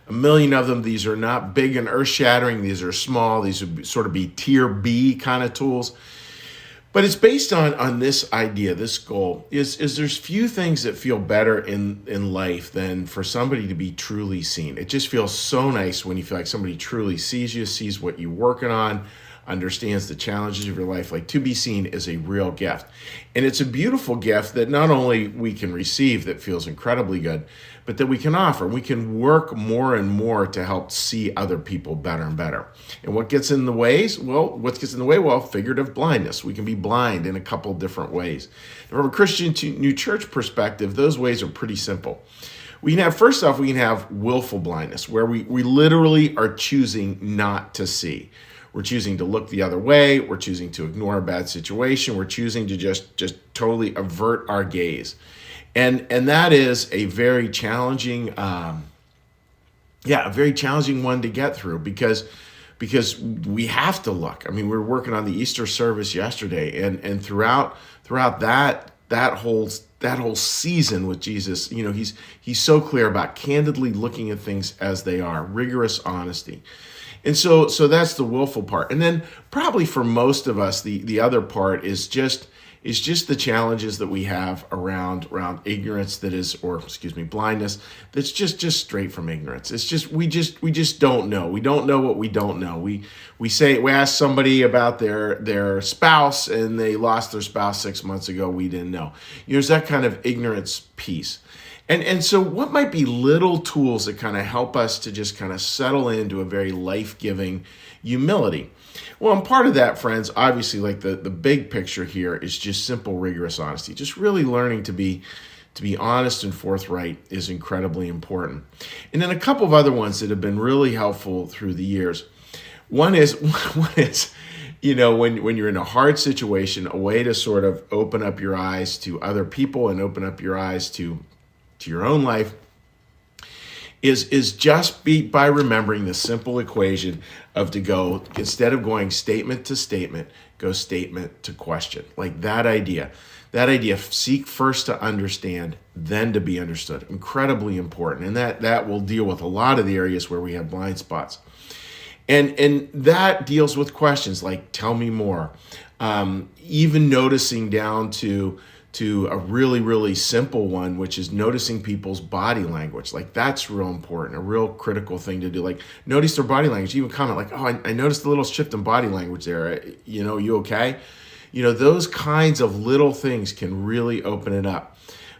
a million of them. These are not big and earth-shattering. These are small. These would sort of be tier B kind of tools. But it's based on this idea, this goal, is there's few things that feel better in life than for somebody to be truly seen. It just feels so nice when you feel like somebody truly sees you, sees what you're working on, understands the challenges of your life. Like, to be seen is a real gift. And it's a beautiful gift that not only we can receive that feels incredibly good, but that we can offer. We can work more and more to help see other people better and better. And what gets in the ways? Well, what gets in the way? Well, figurative blindness. We can be blind in a couple different ways. From a Christian New Church perspective, those ways are pretty simple. We can have, first off, we can have willful blindness, where we literally are choosing not to see. We're choosing to look the other way. We're choosing to ignore a bad situation. We're choosing to just totally avert our gaze. And that is a very challenging, a very challenging one to get through because we have to look. I mean, we were working on the Easter service yesterday, and throughout that whole season with Jesus, he's so clear about candidly looking at things as they are, rigorous honesty. And so that's the willful part. And then probably for most of us, the other part is just the challenges that we have around ignorance, blindness, that's just straight from ignorance. It's just we just don't know. We don't know what we don't know. We ask somebody about their spouse and they lost their spouse 6 months ago. We didn't know. There's that kind of ignorance piece. And so what might be little tools that kind of help us to just kind of settle into a very life-giving humility? Well, and part of that, friends, obviously, like the big picture here is just simple, rigorous honesty. Just really learning to be honest and forthright is incredibly important. And then a couple of other ones that have been really helpful through the years. One is when you're in a hard situation, a way to sort of open up your eyes to other people and open up your eyes to your own life is just by remembering the simple equation of to go, instead of going statement to statement, go statement to question. Like that idea, seek first to understand, then to be understood. Incredibly important. And that will deal with a lot of the areas where we have blind spots. And that deals with questions like, tell me more. Even noticing down to a really, really simple one, which is noticing people's body language. Like that's real important, a real critical thing to do. Like notice their body language, even comment like, oh, I noticed a little shift in body language there. You okay? Those kinds of little things can really open it up.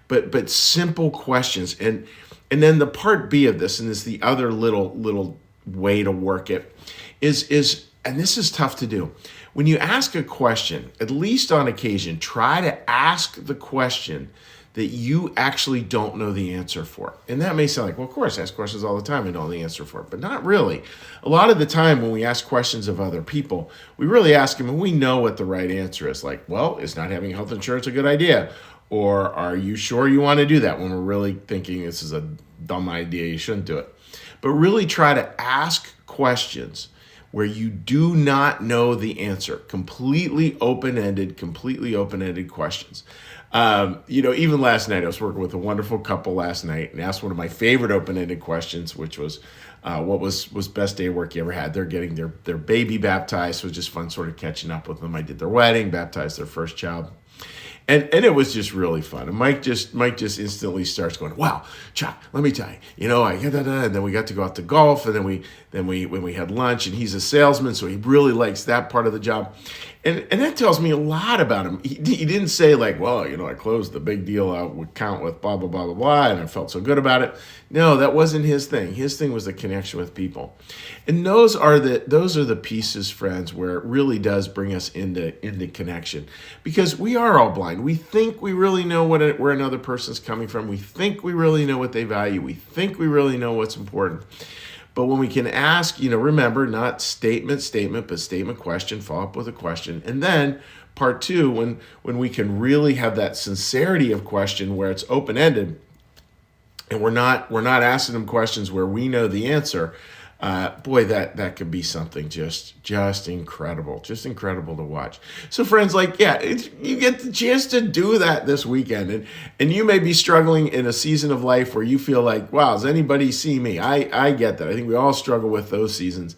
But simple questions. And then the part B of this, and this is the other little way to work it, is and this is tough to do. When you ask a question, at least on occasion, try to ask the question that you actually don't know the answer for. And that may sound like, well, of course, I ask questions all the time, I know the answer for it, but not really. A lot of the time when we ask questions of other people, we really ask them and we know what the right answer is. Like, well, is not having health insurance a good idea? Or are you sure you want to do that, when we're really thinking this is a dumb idea, you shouldn't do it. But really try to ask questions where you do not know the answer. Completely open-ended questions. Even last night, I was working with a wonderful couple last night and asked one of my favorite open-ended questions, which was, what was best day of work you ever had? They're getting their baby baptized, so it was just fun sort of catching up with them. I did their wedding, baptized their first child. And it was just really fun. And Mike just instantly starts going, wow, Chuck, let me tell you, I got that, and then we got to go out to golf, and then when we had lunch, and he's a salesman, so he really likes that part of the job. And that tells me a lot about him. He didn't say like, well, I closed the big deal account with blah, blah, blah, blah, blah, and I felt so good about it. No, that wasn't his thing. His thing was the connection with people. And those are the pieces, friends, where it really does bring us into connection. Because we are all blind. We think we really know where another person's coming from. We think we really know what they value. We think we really know what's important. But when we can ask, remember, not statement, but statement, question, follow up with a question. And then part two, when we can really have that sincerity of question where it's open-ended and we're not asking them questions where we know the answer, Boy, that could be something just incredible, just incredible to watch. So friends, you get the chance to do that this weekend, and you may be struggling in a season of life where you feel like, wow, does anybody see me? I get that. I think we all struggle with those seasons.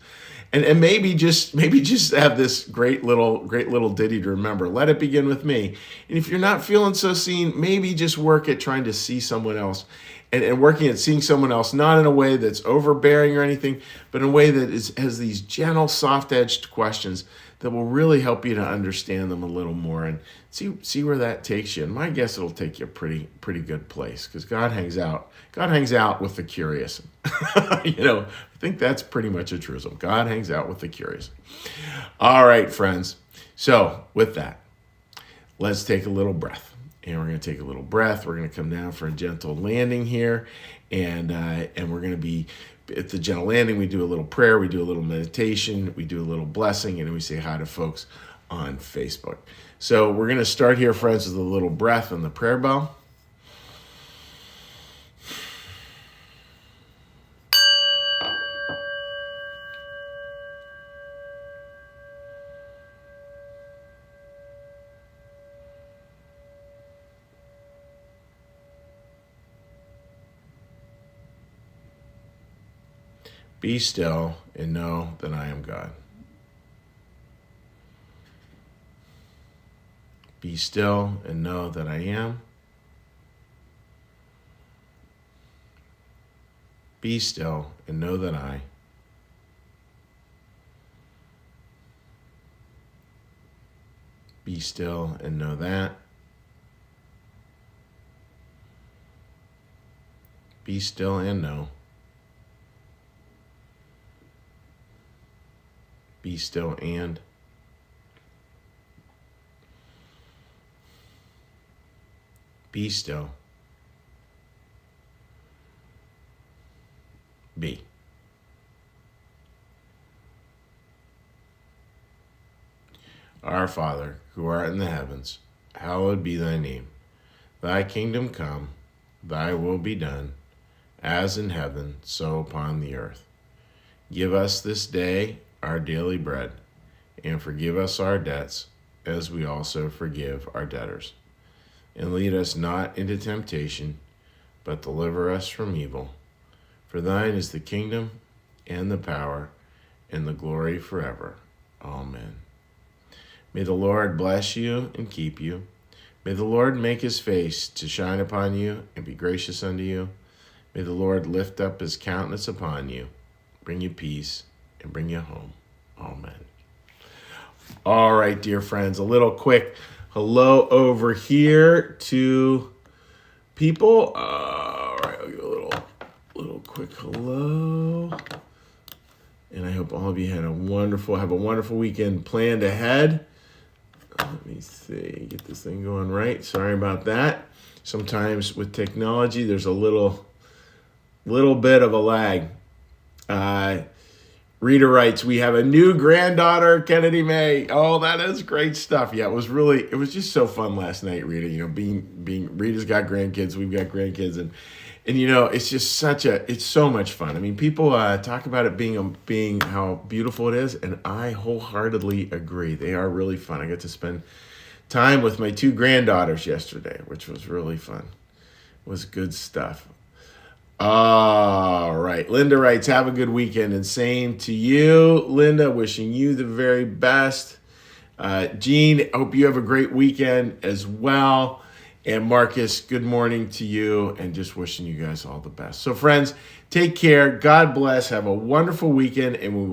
And maybe just have this great little ditty to remember. Let it begin with me. And if you're not feeling so seen, maybe just work at trying to see someone else, and working at seeing someone else not in a way that's overbearing or anything, but in a way that has these gentle, soft-edged questions that will really help you to understand them a little more, and see where that takes you. And my guess, it'll take you a pretty good place, because God hangs out with the curious. I think that's pretty much a truism. God hangs out with the curious. All right, friends. So with that, let's take a little breath. And we're going to take a little breath. We're going to come down for a gentle landing here. And we're going to be at the gentle landing. We do a little prayer. We do a little meditation. We do a little blessing. And we say hi to folks on Facebook. So we're going to start here, friends, with a little breath on the prayer bell. Be still and know that I am God. Be still and know that I am. Be still and know that I. Be still and know that. Be still and know. Be still and. Be still. Be. Our Father, who art in the heavens, hallowed be thy name. Thy kingdom come, thy will be done, as in heaven, so upon the earth. Give us this day our daily bread, and forgive us our debts, as we also forgive our debtors. And lead us not into temptation, but deliver us from evil. For thine is the kingdom, and the power, and the glory forever. Amen. May the Lord bless you and keep you. May the Lord make his face to shine upon you and be gracious unto you. May the Lord lift up his countenance upon you, bring you peace, and bring you home. Amen. All right, dear friends, a little quick hello over here to people. All right, I'll give a little quick hello. And I hope all of you have a wonderful weekend planned ahead. Let me see, get this thing going right. Sorry about that. Sometimes with technology, there's a little bit of a lag. Rita writes, we have a new granddaughter, Kennedy May. Oh, that is great stuff. Yeah, it was just so fun last night, Rita. Being Rita's got grandkids, we've got grandkids, and it's just it's so much fun. I mean, people talk about it being how beautiful it is, and I wholeheartedly agree. They are really fun. I got to spend time with my two granddaughters yesterday, which was really fun. It was good stuff. All right. Linda writes, have a good weekend, and same to you, Linda. Wishing you the very best. Jean, hope you have a great weekend as well. And Marcus, good morning to you, and just wishing you guys all the best. So friends, take care. God bless. Have a wonderful weekend, and we will